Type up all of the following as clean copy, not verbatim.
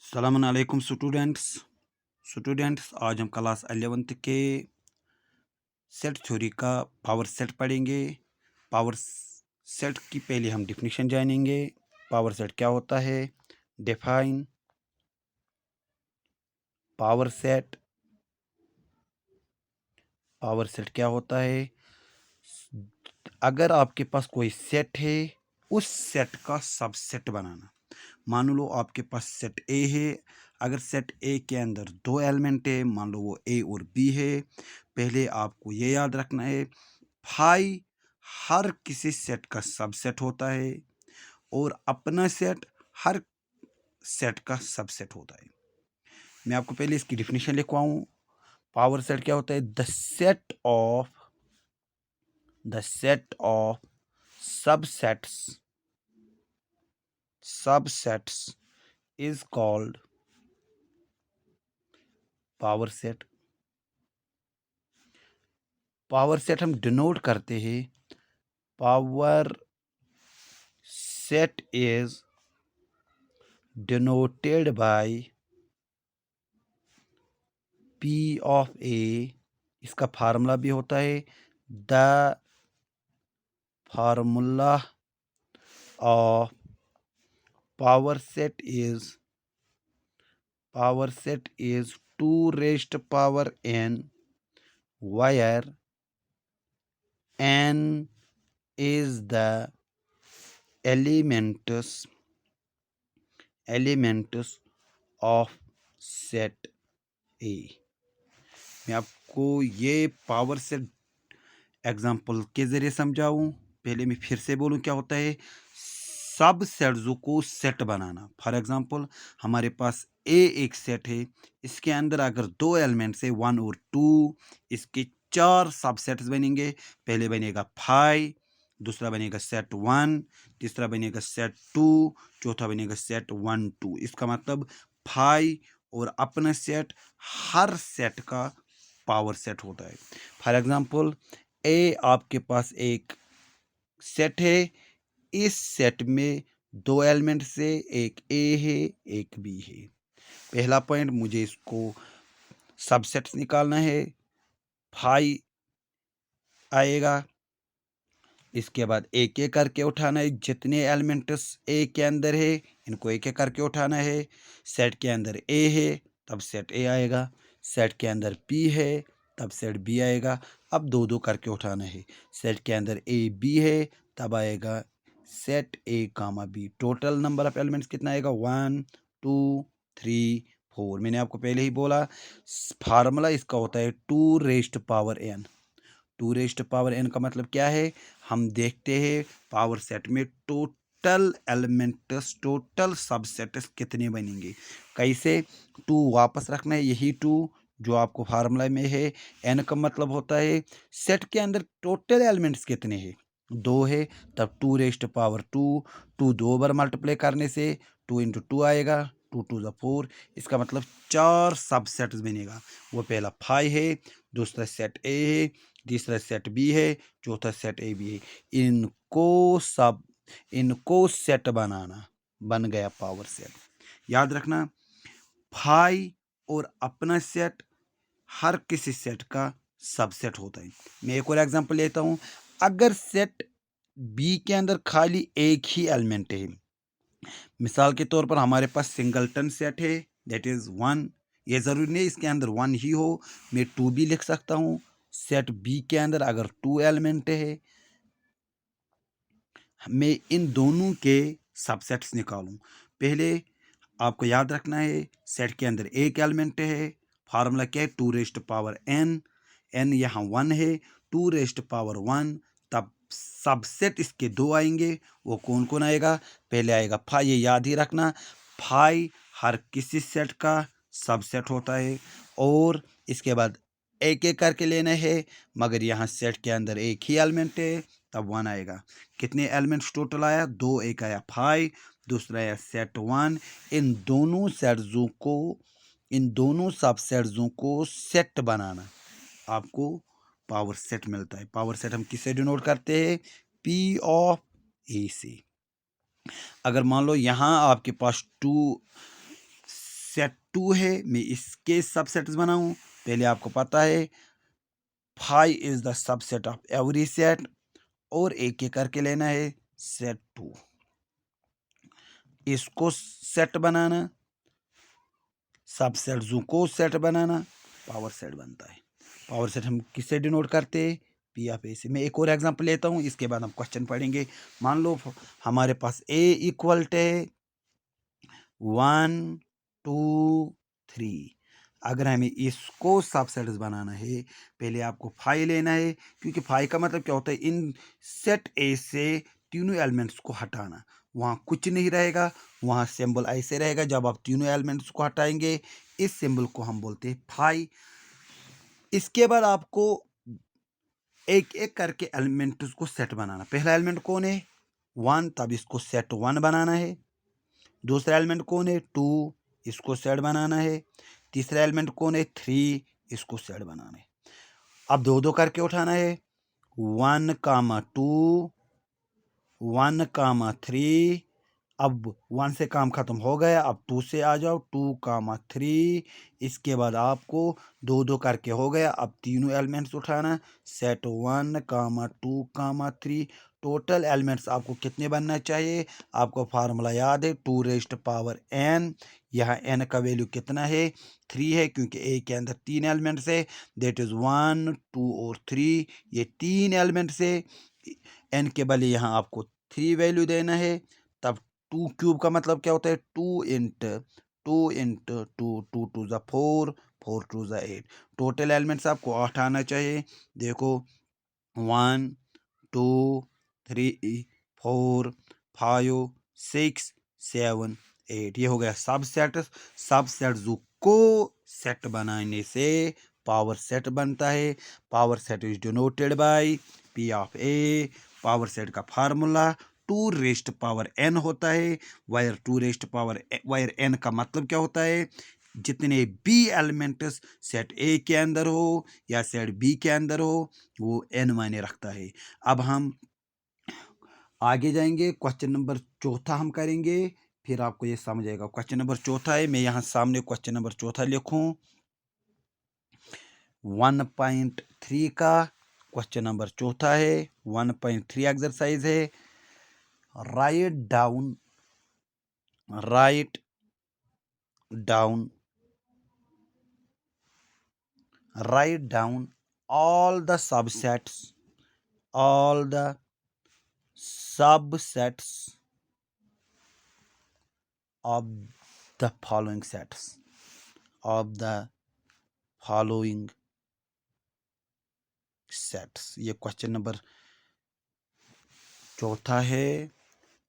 सलामुन अलैकुम स्टूडेंट्स। आज हम क्लास 11th के सेट थ्योरी का पावर सेट पढ़ेंगे। पावर सेट की पहले हम डिफिनीशन जानेंगे। पावर सेट क्या होता है? Define power set. Power set क्या होता है? अगर आपके पास कोई सेट है, उस सेट का सबसेट बनाना। मान लो आपके पास सेट ए है। अगर सेट ए के अंदर दो एलिमेंट है, मान लो वो ए और बी है। पहले आपको ये याद रखना है, फाई हर किसी सेट का सबसेट होता है और अपना सेट हर सेट का सबसेट होता है। मैं आपको पहले इसकी डिफिनीशन लिखवाऊं। पावर सेट क्या होता है? The set of subsets is called power set. Power set हम डिनोट करते हैं। Power set is denoted by P of A. इसका फार्मूला भी होता है the formula of power set is 2 raised power n, where n is the elements of set A। मैं आपको ये पावर सेट एग्जाम्पल के ज़रिए समझाऊं। पहले मैं फिर से बोलूं क्या होता है। सब सेट्स को सेट बनाना। फॉर एग्जांपल हमारे पास ए एक सेट है, इसके अंदर अगर दो एलिमेंट्स है 1 और 2, इसके 4 सबसेट्स बनेंगे। पहले बनेगा फाई, दूसरा बनेगा सेट 1, तीसरा बनेगा सेट 2, चौथा बनेगा सेट 1 2। इसका मतलब फाई और अपना सेट हर सेट का पावर सेट होता है। फॉर एग्जांपल ए आपके पास एक सेट है, इस सेट में दो एलिमेंट से एक ए है एक बी है। पहला पॉइंट, मुझे इसको सबसेट्स निकालना है। फाई आएगा, इसके बाद एक एक करके उठाना है। जितने एलिमेंट्स ए के अंदर है इनको एक एक करके उठाना है। सेट के अंदर ए है तब सेट ए आएगा, सेट के अंदर बी है तब सेट बी आएगा। अब दो दो करके उठाना है। सेट के अंदर ए बी है तब आएगा set A comma B. Total number of elements कितना आएगा? 1 2 3 4। मैंने आपको पहले ही बोला फार्मूला इसका होता है 2 raised power n। 2 raised power n का मतलब क्या है? हम देखते हैं पावर सेट में टोटल एलिमेंट्स, टोटल सबसेट्स कितने बनेंगे। कैसे? 2 वापस रखना है, यही 2 जो आपको फार्मूला में है। n का मतलब होता है सेट के अंदर टोटल एलिमेंट्स कितने हैं। 2 है तब 2 raised power 2। 2 दो बार मल्टीप्लाई करने से 2 into 2 आएगा, 2 2 ज़ा 4। इसका मतलब 4 सबसेट्स बनेगा। वो पहला फाई है, दूसरा सेट ए है, तीसरा सेट बी है, चौथा सेट ए बी है। इनको सेट बनाना, बन गया पावर सेट। याद रखना फाई और अपना सेट हर किसी सेट का सबसेट होता है। मैं एक और एग्जांपल लेता हूं। अगर सेट बी के अंदर खाली एक ही एलिमेंट है, मिसाल के तौर पर हमारे पास सिंगलटन सेट है, दैट इज 1। ये ज़रूरी नहीं इसके अंदर 1 ही हो, मैं 2 भी लिख सकता हूँ। सेट बी के अंदर अगर 2 एलिमेंट है, मैं इन दोनों के सबसेट्स निकालूं। पहले आपको याद रखना है सेट के अंदर एक एलिमेंट है। फार्मूला क्या है? 2 raised power n। n यहाँ 1 है, 2 raised power 1। तब सबसेट इसके दो आएंगे। वो कौन कौन आएगा? पहले आएगा फाई, ये याद ही रखना, फाई हर किसी सेट का सबसेट होता है। और इसके बाद एक एक करके लेना है, मगर यहाँ सेट के अंदर एक ही एलिमेंट है तब 1 आएगा। कितने एलिमेंट्स टोटल आया? 2। एक आया फाई, दूसरा आया सेट 1। इन दोनों सबसेट्सों को सेट बनाना, आपको पावर सेट मिलता है। पावर सेट हम किससे डिनोट करते हैं? P ऑफ ए से। अगर मान लो यहाँ आपके पास 2 सेट 2 है, मैं इसके सबसेट्स बनाऊं। पहले आपको पता है phi is the subset of every set, और एक एक करके लेना है सेट 2। इसको सेट बनाना, सबसेट को सेट बनाना, पावर सेट बनता है। पावर सेट हम किससे डिनोट करते हैं? पी ऑफ ए से। मैं एक और एग्जांपल लेता हूँ, इसके बाद हम क्वेश्चन पढ़ेंगे। मान लो हमारे पास ए इक्वल है 1 2 3। अगर हमें इसको सबसेट्स बनाना है, पहले आपको फाई लेना है, क्योंकि फाई का मतलब क्या होता है? इन सेट ए से तीनों एलिमेंट्स को हटाना। वहाँ कुछ नहीं रहेगा, वहाँ सिंबल ऐसे रहेगा। जब आप तीनों एलिमेंट्स को हटाएंगे, इस सिंबल को हम बोलते हैं फाई। इसके बाद आपको एक एक करके एलिमेंट्स को सेट बनाना। पहला एलिमेंट कौन है? 1, तब इसको सेट 1 बनाना है। दूसरा एलिमेंट कौन है? 2, इसको सेट बनाना है। तीसरा एलिमेंट कौन है? 3, इसको सेट बनाना है। अब दो दो करके उठाना है। 1 कामा 2, 1 कामा 3। अब 1 से काम खत्म हो गया, अब 2 से आ जाओ, 2 कामा 3। इसके बाद आपको दो दो करके हो गया। अब तीनों एलिमेंट्स उठाना, सेट 1 कामा 2 कामा 3। टोटल एलिमेंट्स आपको कितने बनना चाहिए? आपको फार्मूला याद है, 2 रेज़्ड पावर n। यहाँ n का वैल्यू कितना है? 3 है, क्योंकि a के अंदर 3 एलिमेंट्स है। दैट इज 1 2 और 3, ये 3 एलिमेंट्स है। n के बदले यहाँ आपको 3 वैल्यू देना है। तब 2 क्यूब का मतलब क्या होता है? 2 इंटू 2 इंटू 2, 2 टू ज़ा 4, 4 टू ज़ा 8। टोटल एलिमेंट्स आपको 8 आना चाहिए। देखो 1 2 3 4 5 6 7 8, ये हो गया सबसेट। सबसेट को सेट बनाने से पावर सेट बनता है। Power set is denoted by P of A. Power set का फार्मूला 2 रेज़्ड पावर n होता है। Wire 2 raised power wire n का मतलब क्या होता है? जितने भी एलिमेंट्स सेट ए के अंदर हो या सेट बी के अंदर हो, वो n मायने रखता है। अब हम आगे जाएंगे, क्वेश्चन नंबर चौथा हम करेंगे, फिर आपको ये समझ आएगा। क्वेश्चन नंबर चौथा है, मैं यहाँ सामने क्वेश्चन नंबर चौथा लिखूँ 1.3 का। क्वेश्चन नंबर चौथा है, 1.3 एक्सरसाइज है। Write down write down write down all the subsets of the following sets of the following sets। ये क्वेश्चन नंबर चौथा है,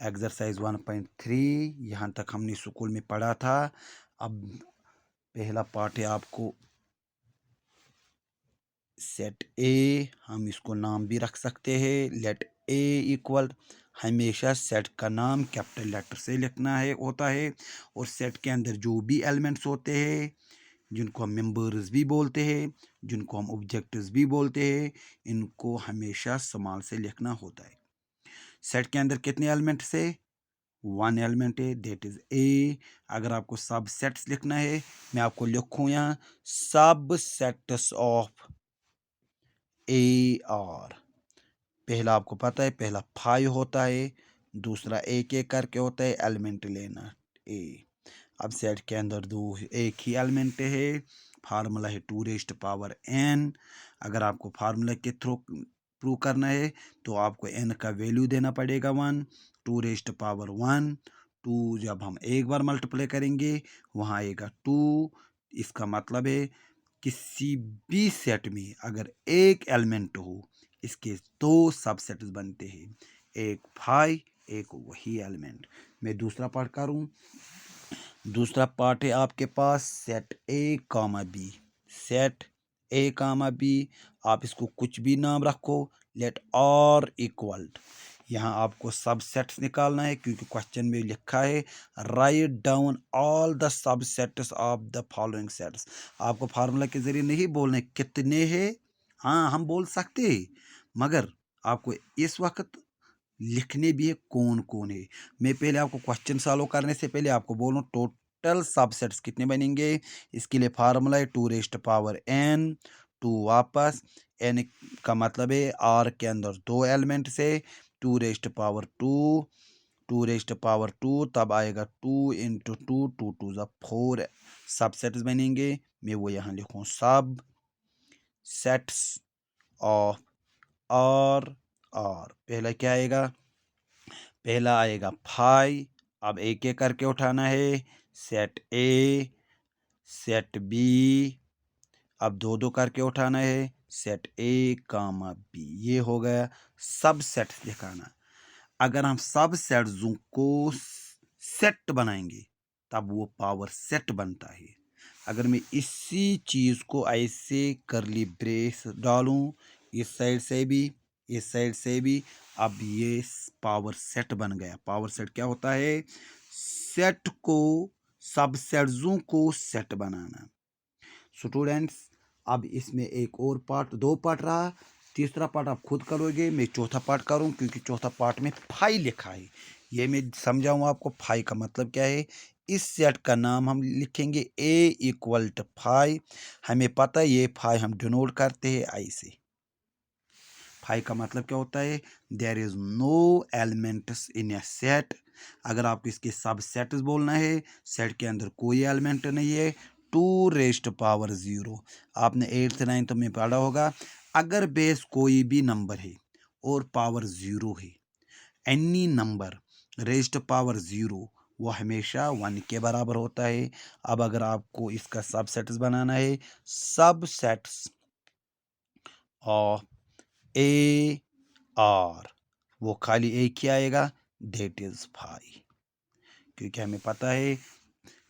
एक्सरसाइज 1.3। यहाँ तक हमने स्कूल में पढ़ा था। अब पहला पार्ट है आपको सेट ए, हम इसको नाम भी रख सकते हैं लेट ए इक्वल। हमेशा सेट का नाम कैपिटल लेटर से लिखना है होता है। और सेट के अंदर जो भी एलिमेंट्स होते हैं, जिनको हम मेंबर्स भी बोलते हैं, जिनको हम ऑब्जेक्ट्स भी बोलते हैं, इनको हमेशा स्मॉल से लिखना होता है। सेट के अंदर कितने एलिमेंट्स है? 1 एलिमेंट है, दैट इज ए। अगर आपको सब सेट्स लिखना है, मैं आपको लिखूँ यहाँ सब सेट्स ऑफ ए आर। पहला आपको पता है, पहला 5 होता है, दूसरा एक एक करके होता है एलिमेंट लेना ए। अब सेट के अंदर दो एक ही एलिमेंट है। फार्मूला है 2 रेज़्ड पावर n। अगर आपको फार्मूला के थ्रू प्रूव करना है, तो आपको n का वैल्यू देना पड़ेगा 1। 2 रेज़्ड पावर 1, 2 जब हम एक बार मल्टीप्लाई करेंगे, वहाँ आएगा 2। इसका मतलब है किसी भी सेट में अगर एक एलिमेंट हो, इसके दो सबसेट्स बनते हैं, एक फाई, एक वही एलिमेंट। मैं दूसरा पार्ट करूं। दूसरा पार्ट है आपके पास set A comma B. Set A comma B, आप इसको कुछ भी नाम रखो, लेट आर इक्वल। यहाँ आपको सबसेट्स निकालना है, क्योंकि क्वेश्चन में लिखा है write down all the subsets of the following sets. आपको फार्मूला के जरिए नहीं बोलना है कितने हैं। हाँ, हम बोल सकते हैं, मगर आपको इस वक्त लिखने भी है कौन कौन है। मैं पहले आपको क्वेश्चन सॉल्व करने से पहले आपको बोलूँ टोटल सबसेट्स कितने बनेंगे? इसके लिए फार्मूला है 2n, 2 वापस n का मतलब है r के अंदर 2 एलिमेंट से 2 2 तब आएगा 2 इंटू 2 2 ज़ा 4 सबसेट्स बनेंगे। मैं वो यहाँ लिखूँ सब सेट्स ऑफ R। पहला क्या आएगा? पहला आएगा 5। अब एक एक करके उठाना है। सेट ए, सेट बी, अब दो दो करके उठाना है। सेट ए कामा बी, ये हो गया सब सेट दिखाना। अगर हम सब सेट्सों को सेट बनाएंगे तब वो पावर सेट बनता है। अगर मैं इसी चीज़ को ऐसे करली ब्रेस डालूं, इस साइड से भी इस साइड से भी, अब ये पावर सेट बन गया। पावर सेट क्या होता है? सेट को सब सेट्सों को सेट बनाना। स्टूडेंट्स, अब इसमें एक और पार्ट, 2 पार्ट रहा। तीसरा पार्ट आप खुद करोगे, मैं चौथा पार्ट करूं क्योंकि चौथा पार्ट में फाई लिखा है। ये मैं समझाऊंगा आपको फाई का मतलब क्या है। इस सेट का नाम हम लिखेंगे A इक्वल टू फाई। हमें पता है ये फाई हम डिनोट करते हैं आई से। फाई का मतलब क्या होता है? There is no elements in a set. अगर आपको इसके सब सेट्स बोलना है, सेट के अंदर कोई एलिमेंट नहीं है, 2⁻0। आपने 8th 9th में पढ़ा होगा। अगर बेस कोई भी नंबर है और पावर 0 है, एनी नंबर रेज्ड पावर 0, वो हमेशा 1 के बराबर होता है। अब अगर आपको इसका सब सेट्स बनाना है, सब सेट्स ऑफ ए आर, वो खाली एक ही आएगा, दैट इज 5। क्योंकि हमें पता है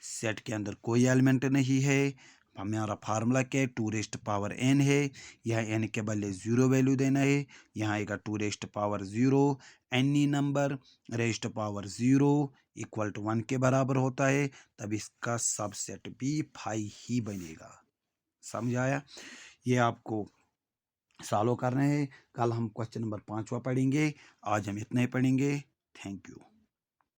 सेट के अंदर कोई एलिमेंट नहीं है। हमारा फार्मूला क्या है? 2n है। यहाँ n के बदले 0 वैल्यू देना है। यहाँ आएगा 2⁻0। Any number raised power 0 equal to 1 के बराबर होता है, तब इसका सबसेट भी 5 ही बनेगा। समझ आया? ये आपको सॉल्व करना है। कल हम क्वेश्चन नंबर 5वां पढ़ेंगे। आज हम इतना ही पढ़ेंगे। Thank you.